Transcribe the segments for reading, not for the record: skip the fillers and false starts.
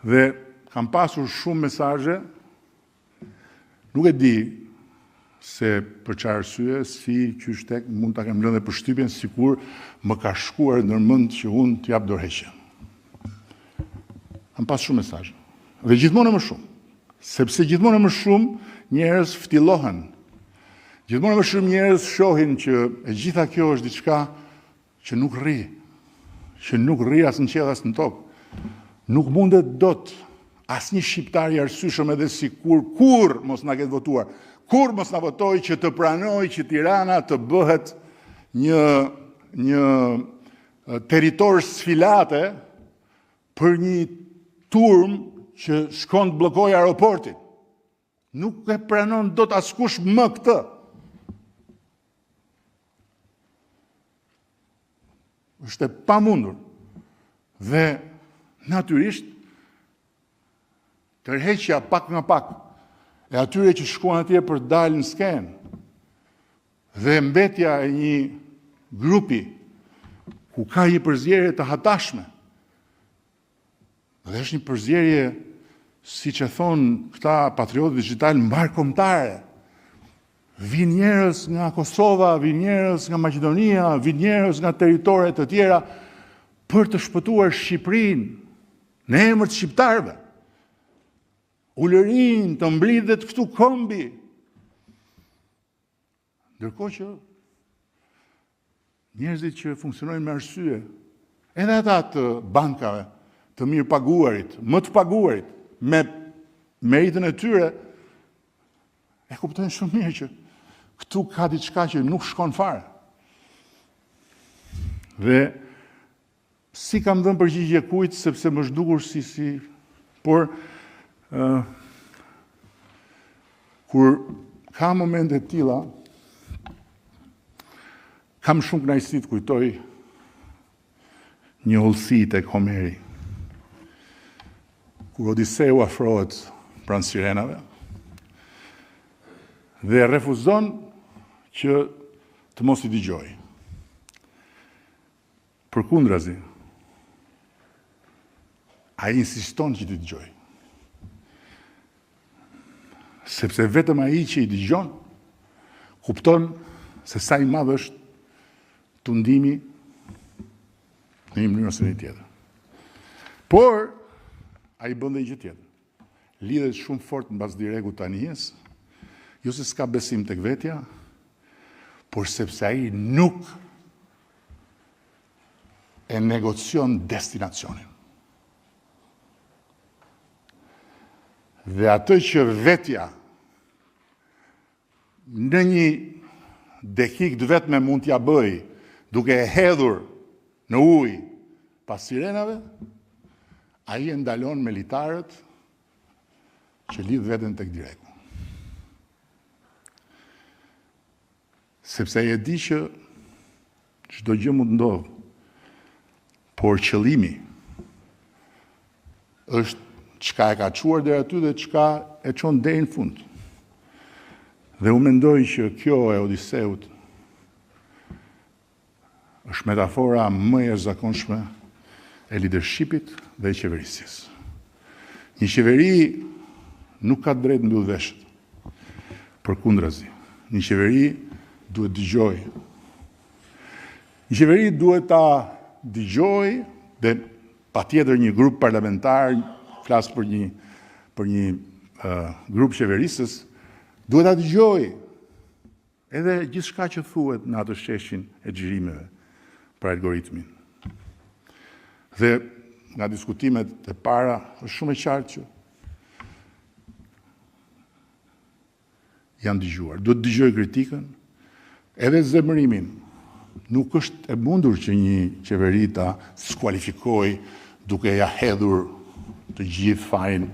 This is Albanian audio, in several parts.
Dhe kam pasur shumë mesazhe, nuk e di se për çfarë arsye, si qyshtek mund ta kem lënë përshtypjen sikur më ka shkuar ndërmend që unë t'jap dorëheqje. Kam pas shumë mesazhe. Dhe gjithmonë më shumë, sepse gjithmonë më shumë njerëz ftillohen. Gjithmonë më shumë njerëz shohin që e gjitha kjo është diçka që nuk rri, as në qiell as në tokë. Nuk mundet dot asnjë shqiptar i arsyeshëm edhe sikur kur mos na ketë votuar, kur mos na votoi që të pranoj që Tirana të bëhet një territor sfilate për një turm që shkon të bllokojë aeroportin. Nuk e pranon dot askush më këtë. Është e pamundur. Dhe natyrisht tërheqja pak nga pak e atyre që shkuan atje për të dalë në skenë dhe mbetja e një grupi ku ka një përzierje të hatashme. Dhe është një përzierje, siç e thonë këta patriotë digital, mbarkombëtare. Vin njerëz nga Kosova, vin njerëz nga Maqedonia, vin njerëz nga territore të tjera për të shpëtuar Shqipërinë në emër të shqiptarëve. Ulërin të mblidhet këtu kombi. Ndërkohë që njerëzit që funksionojnë me arsye, edhe ata të bankave, të mirë paguarit, më të paguarit, me meritën e tyre, e kuptojnë shumë mirë që këtu ka diçka që nuk shkon fare. Dhe si kam dhënë përgjigje kujt, sepse më zhdukur por kur ka momente të tilla, kam shumë kënaqësi të kujtoj një hollësi tek Homeri. Kur Odiseu afrohet pranë sirenave dhe refuzon që të mos i dëgjojë. Përkundrazi, ai insiston që t'i dëgjojë. Sepse vetëm ai që i dëgjon kupton se sa i madh është tundimi në një mënyrë ose në tjetër. Por ai bën dhe një gjë tjetër. Lidhet shumë fort mbas direkut të anijes, jo se s'ka besim tek vetja, por sepse ai nuk e negocion destinacionin. Dhe atë që vetja në një dekik të vetme mund t'ja bëj duke e hedhur në ujë pas sirenave, ai e ndalon me litarët që lidh veten tek direku. Sepse ai e di që çdo gjë mund ndodh, por qëllimi është çka e ka çuar deri aty dhe çka e çon deri në fund. Dhe unë mendoj që kjo e Odiseut është metafora më e zakonshme e leadershipit dhe e qeverisjes. Një qeveri nuk ka drejt mbyll veshët. Përkundrazi, një qeveri duhet dëgjoj. Një qeveri duhet ta dëgjoj dhe patjetër një grup parlamentar, flas për një grup qeverisës, duhet ta dëgjoj edhe gjithçka që thuhet në atë sheshin e xhirimeve për algoritmin. Dhe nga diskutimet e para është shumë e qartë që janë dëgjuar. Duhet dëgjoj kritikën, edhe zemërimin. Nuk është e mundur që një qeveri ta skualifikoj duke ja hedhur të gjithë fajin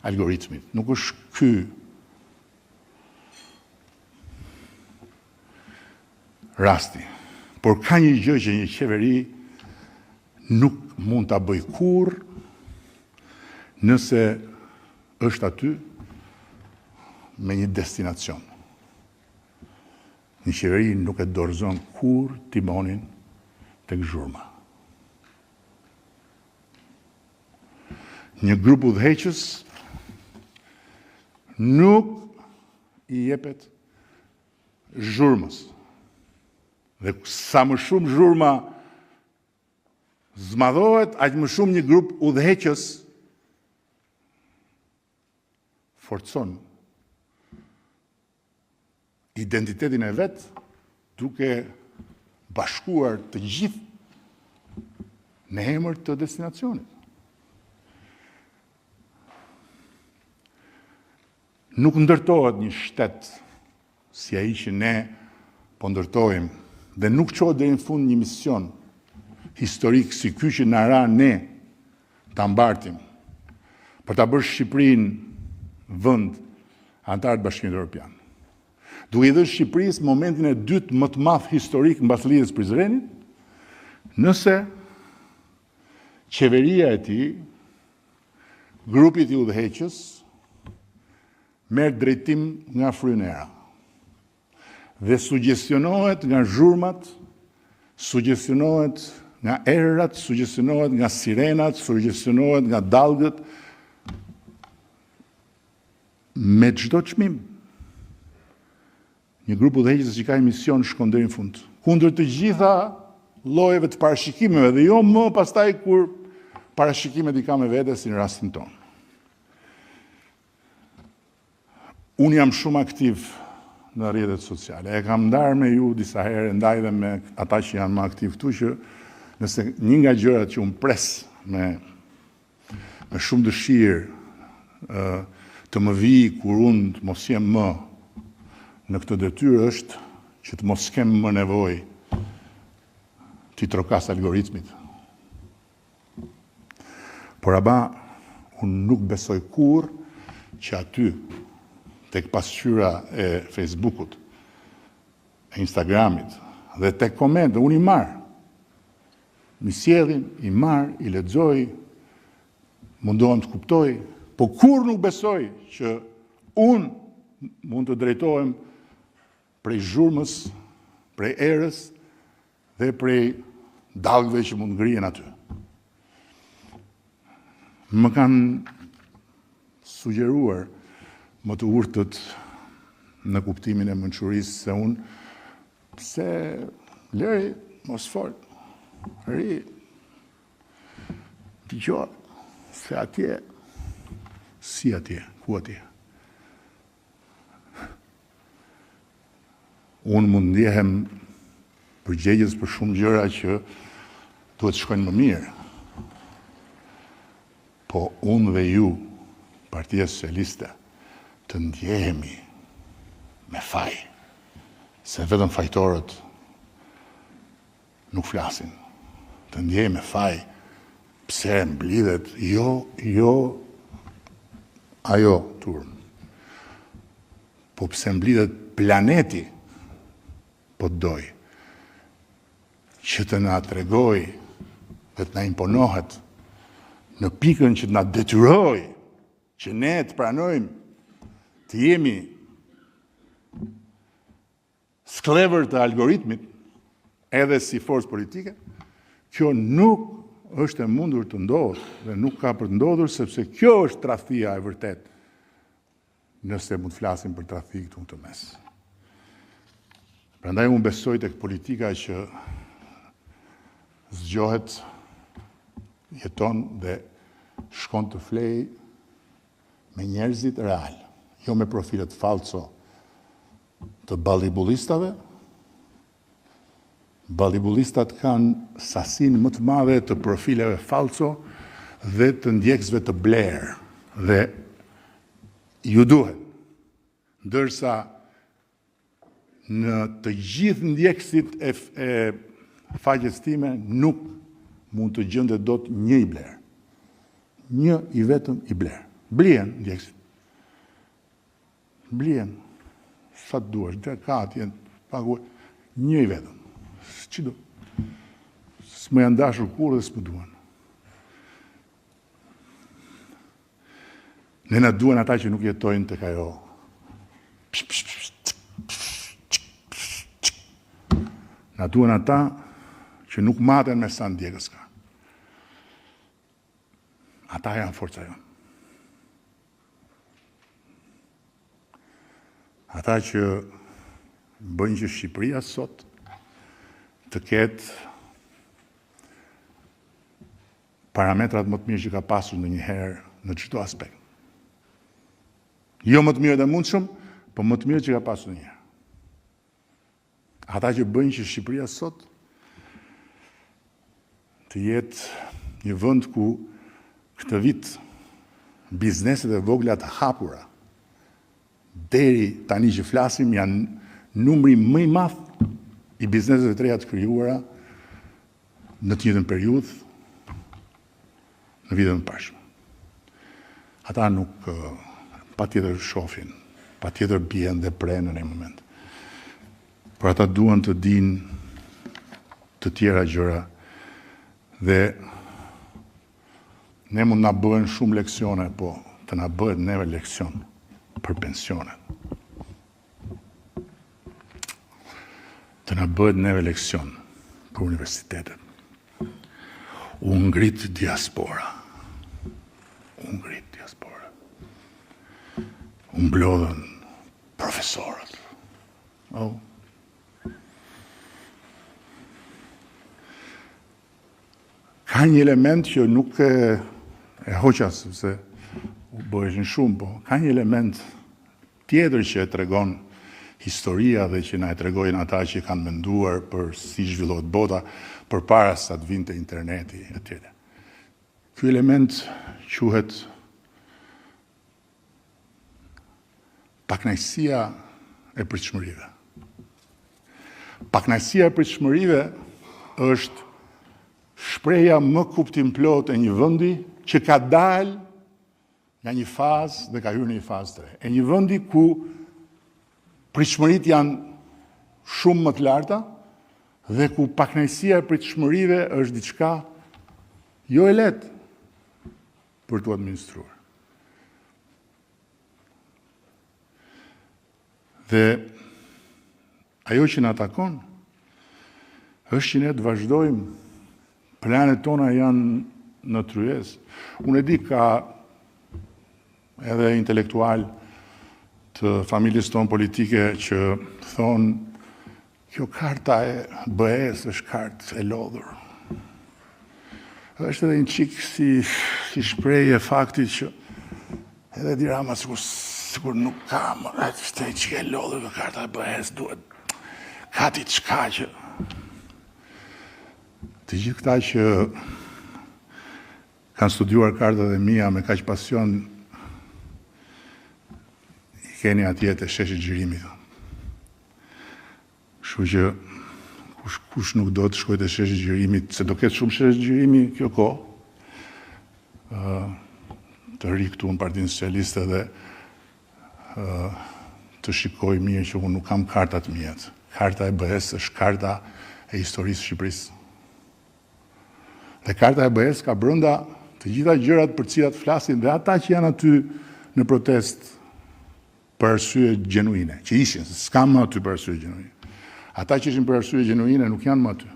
algoritmit. Nuk është ky rasti. Por ka një gjë që një qeveri nuk mund ta bëj kurrë nëse është aty me një destinacion. Një qeveri nuk e dorëzon kurrë timonin tek zhurma. një grup udhëheqës nuk i jepet zhurmës. Dhe sa më shumë zhurma zmadhohet, aq më shumë një grup udhëheqës forcon identitetin e vet duke bashkuar të gjithë në emër të destinacionit. Nuk ndërtohet një shtet si ai që ne po ndërtojmë dhe nuk qohet deri në fund një mision historik si ky që na ra ne ta mbartim për ta bërë Shqipërinë vend antar të Bashkimit Evropian. Duke i dhënë Shqipërisë momentin e dytë më të madh historik mbas lidhjes Prizrenit, nëse qeveria e tij, grupi i udhëheqës, merr drejtim nga frynera dhe sugjestionohet nga zhurmat, sugjestionohet nga errat, sugjestionohet nga sirenat, sugjestionohet nga dallgët, me çdo çmim. Një grup udhëheqës që ka mision shkon deri në fund, kundër të gjitha llojeve të parashikimeve dhe jo më pastaj kur parashikimet i ka me vete si në rastin tonë. Unë jam shumë aktiv në rrjetet sociale. E kam ndarë me ju disa herë, ndaj dhe me ata që janë më aktiv këtu, që nëse një nga gjërat që unë pres me shumë dëshirë të më vi kur unë të mos jem më në këtë detyrë është që të mos kem më nevojë t'i trokas algoritmit. Por aba, unë nuk besoj kur që aty tek pasqyra e Facebookut, e Instagramit, dhe tek komente, unë i marr. Mi sjellin, i marr, i lexoj, mundohem të kuptoj, po kur nuk besoj që unë mund të drejtohem prej zhurmës, prej erës dhe prej dallgëve që mund ngrihen aty. Më kanë sugjeruar më të urtët në kuptimin e mençurisë se unë pse lëri mos fol. Ri dëgjoj se atje si atje, ku atje. Unë mund ndjehem përgjegjës për shumë gjëra që duhet të shkojnë më mirë. Po unë dhe ju, Partia Socialiste, të ndjehemi me faj, se vetëm fajtorët nuk flasin. Të ndjehemi me faj, pse mblidhet, jo ajo turm, po pse mblidhet planeti, po të doj, që të na tregoj dhe të na imponohet në pikën që të na detyroj që ne të pranojmë të jemi sklever të algoritmit edhe si forcë politike, kjo nuk është e mundur të ndodhë dhe nuk ka për të ndodhur sepse kjo është tradhtia e vërtet nëse mund të flasim për tradhti këtu në të mes. Prandaj unë besoj tek politika që zgjohet, jeton dhe shkon të flej me njerëzit real, jo me profilet falso të ballibullistave. Ballibullistat kanë sasinë më të madhe të profileve falso dhe të ndjekësve të blerë dhe ju duhet, ndërsa në të gjithë ndjekësit e faqes time nuk mund të gjendet dot një i blerë. Një i vetëm i blerë. Blien ndjekësit. Blien. Sa të duash, dhe ka atje paguaj. Një i vetëm. Që do? S'më janë dashur kur dhe s'më duan. Ne na duan ata që nuk jetojnë tek ajo. Na duan ata që nuk maten me sa ndjekës ka. Ata janë forca jonë. Ata që bëjnë që Shqipëria sot të ketë parametrat më të mirë që ka pasur ndonjëherë në çdo aspekt. Jo më të mirë dhe mundshëm, po më të mirë që ka pasur ndonjëherë. Ata që bëjnë që Shqipëria sot të jetë një vend ku këtë vit bizneset e vogla të hapura deri tani që flasim janë numri më i madh i bizneseve të reja të krijuara në të njëjtën periudhë në vitet më parshme. Ata nuk patjetër shohin, patjetër bien dhe prenë në një moment. Por ata duan të dinë të tjera gjëra dhe ne mund na bëhen shumë leksione, po të na bëhet neve leksion për pensionet. Të na bëhet neve leksion për universitetet. U ngrit diaspora. U ngrit diaspora. U mblodhen profesorët. Oh. Ka një element që nuk e hoqa, sepse u bëheshin shumë, po ka një element tjetër që e tregon historia dhe që na e tregojnë ata që kanë menduar për si zhvillohet bota përpara sa të vinte interneti etj. Ky element quhet pakënaqësia e pritshmërive. Pakënaqësia e pritshmërive është shpreha më kuptimplot e një vendi që ka dalë nga një fazë dhe ka hyrë në një fazë të re. E një vendi ku pritshmëritë janë shumë më të larta dhe ku pakënaqësia e pritshmërive është diçka jo e lehtë për t'u administruar. Dhe ajo që na takon është që ne të vazhdojmë. Planet tona janë në tryezë. Unë e di ka edhe intelektual të familjes tonë politike që thonë kjo karta e BE-s është kartë e lodhur. Është edhe një çik si shprehje faktit që edhe Edi Rama sikur nuk ka më atë që e lodhur karta e BE-s, duhet ka diçka që të gjithë këta që kanë studiuar kartat e mia me kaq pasion i keni atje te sheshi Xhirimit. Kështu që kush nuk do të shkojë te sheshi Xhirimit, se do ketë shumë shesh Xhirimi kjo kohë. Të ri këtu në Partinë Socialiste dhe të shikoj mirë që unë nuk kam kartat mia. Karta e BE-s është karta e historisë së Shqipërisë. Dhe karta e BE-s ka brenda të gjitha gjërat për cilat flasin dhe ata që janë aty në protest për arsye gjenuine, që ishin, s'ka më aty për arsye gjenuine. Ata që ishin për arsye gjenuine nuk janë më aty.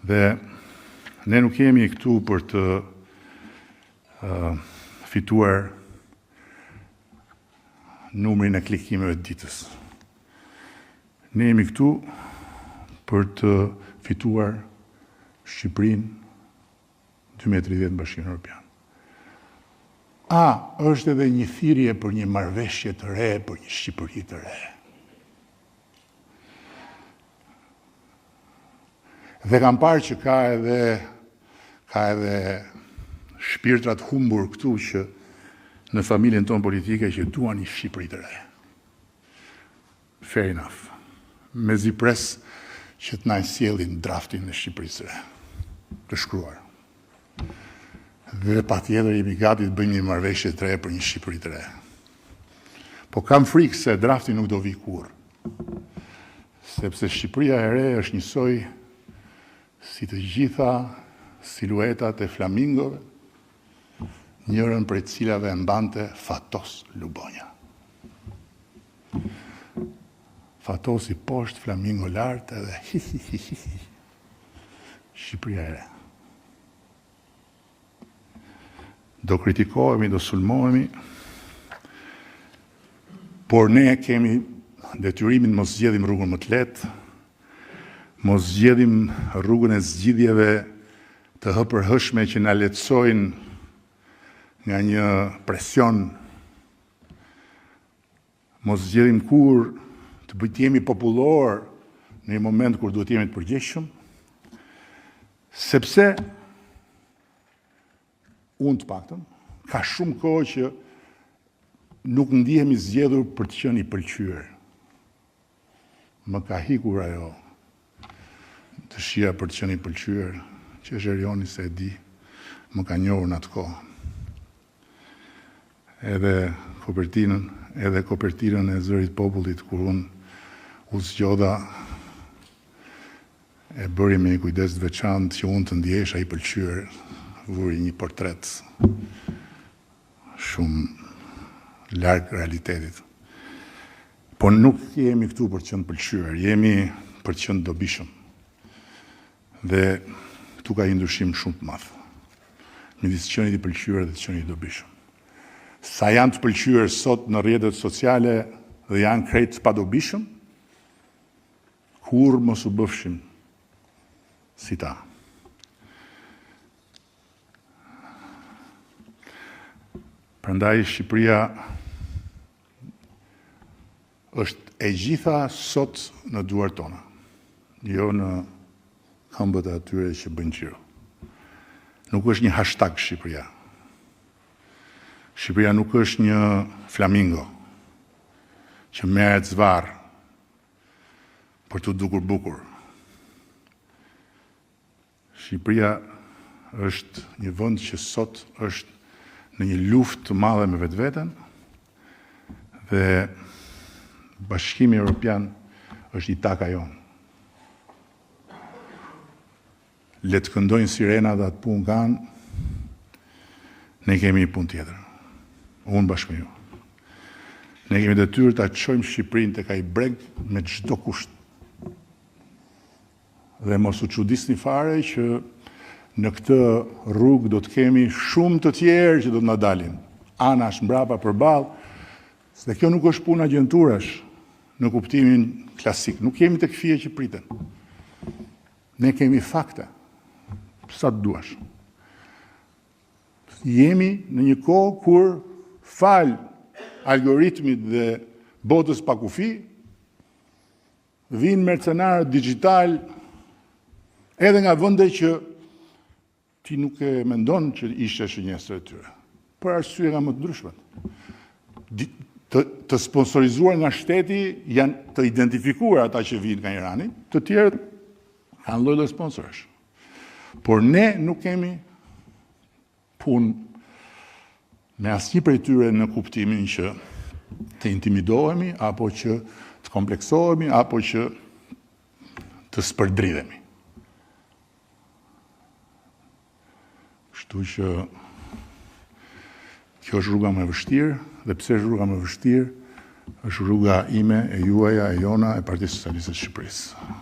Dhe ne nuk jemi këtu për të fituar numrin e klikimeve të ditës. Ne jemi këtu për të fituar Shqipërinë 2030 në Bashkimin Evropian. Është edhe një thirrje për një marrëveshje të re, për një Shqipëri të re. Dhe kam parë që ka edhe shpirtrat humbur këtu që në familjen tonë politike që duan një Shqipëri të re. Fair enough. Mezi pres që të na sjellin draftin në Shqipërisë së re, të shkruar. Dhe patjetër jemi gati të bëjmë një marrëveshje të re për një Shqipëri të re. Po kam frikë se drafti nuk do vi kurrë. Sepse Shqipëria e re është njësoj si të gjitha siluetat e flamingove, njërën prej cilave mbante Fatos Lubonja. Fatos i poshtë, flamingo lartë edhe Shqipëria e re. do kritikohemi, do sulmohemi, por ne kemi detyrimin mos zgjedhim rrugën më të lehtë, mos zgjedhim rrugën e zgjidhjeve të hëpërhëshme që na lehtësojnë nga një presion, mos zgjedhim kur të jemi popullor në një moment kur duhet jemi të përgjegjshëm, sepse unë të paktën ka shumë kohë që nuk ndihemi zgjedhur për të qenë i pëlqyer. Më ka hikur ajo dëshira për të qenë i pëlqyer, që Zherioni se e di, më ka njohur në atë kohë. Edhe kopertinën e Zërit Popullit, kur unë u zgjodha, e bëri me një kujdes të veçantë që unë të ndjesha i pëlqyer, vuri një portret shumë larg realitetit. Po nuk jemi këtu për të qenë pëlqyer, jemi për të qenë dobishëm. Dhe këtu ka një ndryshim shumë të madh midis qenit i pëlqyer dhe qenit i dobishëm. Sa janë të pëlqyer sot në rrjetet sociale dhe janë krejt të padobishëm, kur mos u bëfshim si ta. Prandaj Shqipëria është e gjitha sot në duart tona, jo në këmbët e atyre që bëjnë xhiro. Nuk është një hashtag Shqipëria. Shqipëria nuk është një flamingo që merret zvarr për të dukur bukur. Shqipëria është një vend që sot është në një luftë të madhe me vetveten dhe Bashkimi Evropian është i taka jonë. Le të këndojnë sirena dhe atë punë kanë, ne kemi një punë tjetër. Unë bashkë me ju. Ne kemi detyrë ta çojmë Shqipërinë tek ai breg me çdo kusht. Dhe mos u çudisni fare që në këtë rrugë do të kemi shumë të tjerë që do të na dalin. Anash mbrapa përballë, se kjo nuk është puna agjenturash në kuptimin klasik. Nuk jemi tek fije që priten. Ne kemi fakte. Sa të duash. Jemi në një kohë kur fal algoritmit dhe botës pa kufi, vinë mercenarët digital edhe nga vende që ti nuk e mendon që ishte shënjestër e tyre. Për arsye nga më të ndryshme. Të sponsorizuar nga shteti janë të identifikuar ata që vinë nga Irani, të tjerët kanë lloj sponsorësh. Por ne nuk kemi punë me asnjë prej tyre në kuptimin që të intimidohemi, apo që të kompleksohemi, apo që të spërdridhemi. Kështu që kjo është rruga më e vështirë, dhe pse është rruga më e vështirë, është rruga ime, e juaja, e jona, e Partisë Socialiste të Shqipërisë.